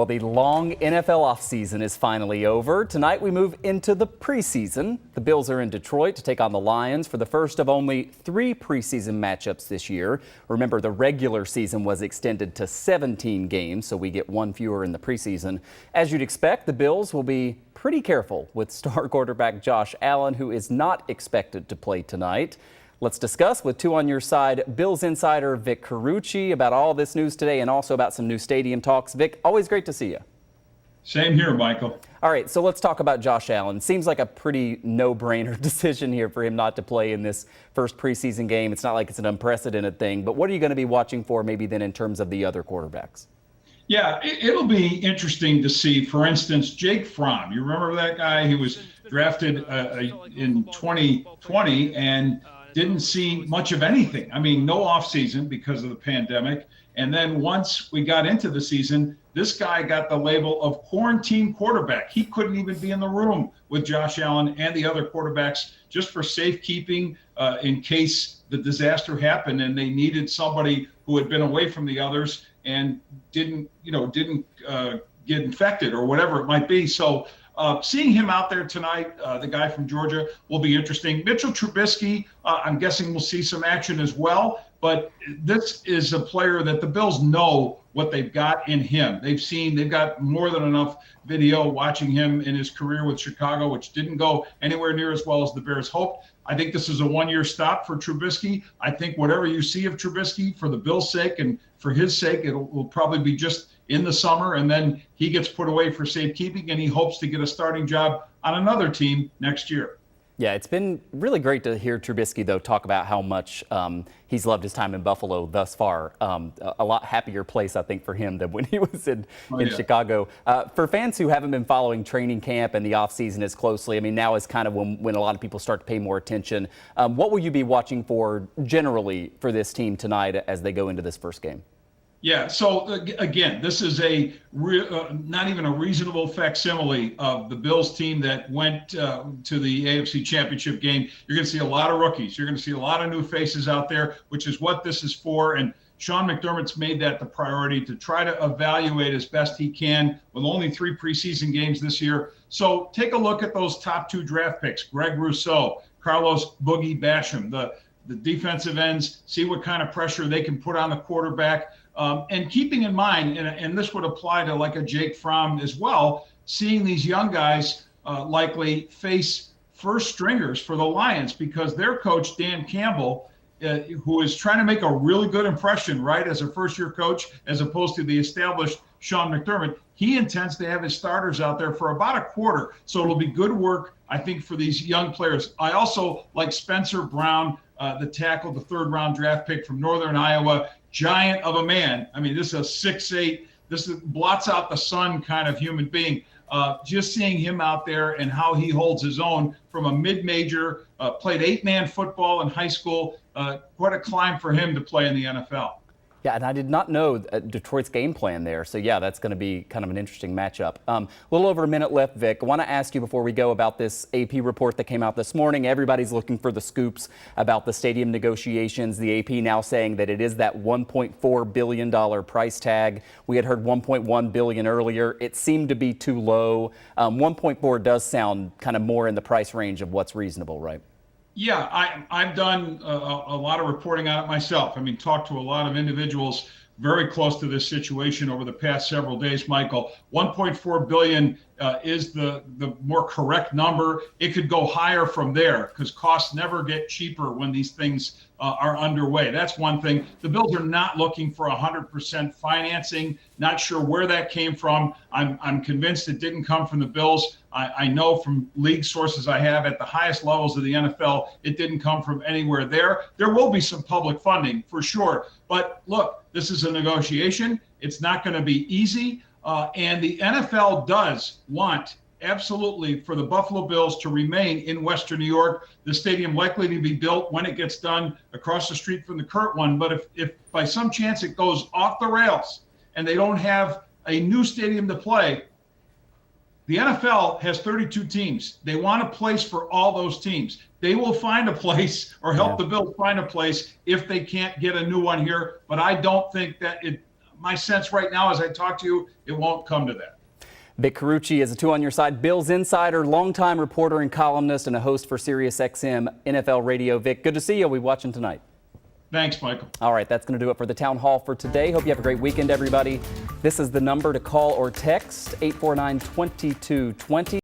Well, the long NFL offseason is finally over. Tonight we move into the preseason. The Bills are in Detroit to take on the Lions for the first of only 3 preseason matchups this year. Remember, the regular season was extended to 17 games, so we get 1 fewer in the preseason. As you'd expect, the Bills will be pretty careful with star quarterback Josh Allen, who is not expected to play tonight. Let's discuss with 2 on your side, Bills insider Vic Carucci, about all this news today and also about some new stadium talks. Vic, always great to see you. Same here, Michael. All right, so let's talk about Josh Allen. Seems like a pretty no-brainer decision here for him not to play in this first preseason game. It's not like it's an unprecedented thing, but what are you going to be watching for maybe then in terms of the other quarterbacks? Yeah, it'll be interesting to see, for instance, Jake Fromm. You remember that guy? He was drafted in 2020 and didn't see much of anything. I mean, no offseason because of the pandemic. And then once we got into the season, this guy got the label of quarantine quarterback. He couldn't even be in the room with Josh Allen and the other quarterbacks just for safekeeping in case the disaster happened and they needed somebody who had been away from the others and didn't get infected or whatever it might be. So seeing him out there tonight, the guy from Georgia, will be interesting. Mitchell Trubisky, I'm guessing we'll see some action as well. But this is a player that the Bills know what they've got in him. They've got more than enough video watching him in his career with Chicago, which didn't go anywhere near as well as the Bears hoped. I think this is a 1-year stop for Trubisky. I think whatever you see of Trubisky, for the Bills' sake and for his sake, it will probably be just in the summer, and then he gets put away for safekeeping, and he hopes to get a starting job on another team next year. Yeah, it's been really great to hear Trubisky, though, talk about how much he's loved his time in Buffalo thus far. A lot happier place, I think, for him than when he was in Chicago. For fans who haven't been following training camp and the offseason as closely, I mean, now is kind of when a lot of people start to pay more attention. What will you be watching for generally for this team tonight as they go into this first game? Yeah, so again, this is not even a reasonable facsimile of the Bills team that went to the AFC Championship game. You're going to see a lot of rookies. You're going to see a lot of new faces out there, which is what this is for. And Sean McDermott's made that the priority to try to evaluate as best he can with only 3 preseason games this year. So take a look at those top 2 draft picks, Greg Rousseau, Carlos Boogie Basham, the defensive ends, see what kind of pressure they can put on the quarterback. And keeping in mind, and this would apply to like a Jake Fromm as well, seeing these young guys likely face first stringers for the Lions because their coach, Dan Campbell, who is trying to make a really good impression, right, as a first-year coach, as opposed to the established Sean McDermott, he intends to have his starters out there for about a quarter. So it'll be good work, I think, for these young players. I also like Spencer Brown, the tackle, the 3rd-round draft pick from Northern Iowa. Giant of a man. I mean, this is a 6'8", this blots out the sun kind of human being. Just seeing him out there and how he holds his own from a mid-major, played 8-man football in high school. What a climb for him to play in the NFL. Yeah, and I did not know Detroit's game plan there. So, yeah, that's going to be kind of an interesting matchup. A little over a minute left, Vic. I want to ask you before we go about this AP report that came out this morning. Everybody's looking for the scoops about the stadium negotiations. The AP now saying that it is that $1.4 billion price tag. We had heard $1.1 billion earlier. It seemed to be too low. 1.4 does sound kind of more in the price range of what's reasonable, right? Yeah, I've done a lot of reporting on it myself. I mean, talked to a lot of individuals very close to this situation over the past several days, Michael. 1.4 billion is the more correct number. It could go higher from there because costs never get cheaper when these things are underway. That's one thing. The Bills are not looking for 100% financing. Not sure where that came from. I'm convinced it didn't come from the Bills. I know from league sources I have at the highest levels of the NFL, it didn't come from anywhere there. There will be some public funding for sure. But look, this is a negotiation. It's not going to be easy. And the NFL does want absolutely for the Buffalo Bills to remain in Western New York. The stadium likely to be built when it gets done across the street from the current one. But if by some chance it goes off the rails and they don't have a new stadium to play, the NFL has 32 teams. They want a place for all those teams. They will find a place or help the Bills find a place if they can't get a new one here. But I don't think that my sense right now, as I talk to you, it won't come to that. Vic Carucci is a two on your side Bills insider, longtime reporter and columnist, and a host for SiriusXM NFL Radio. Vic, good to see you. We'll be watching tonight. Thanks, Michael. All right, that's going to do it for the Town Hall for today. Hope you have a great weekend, everybody. This is the number to call or text, 849-2220.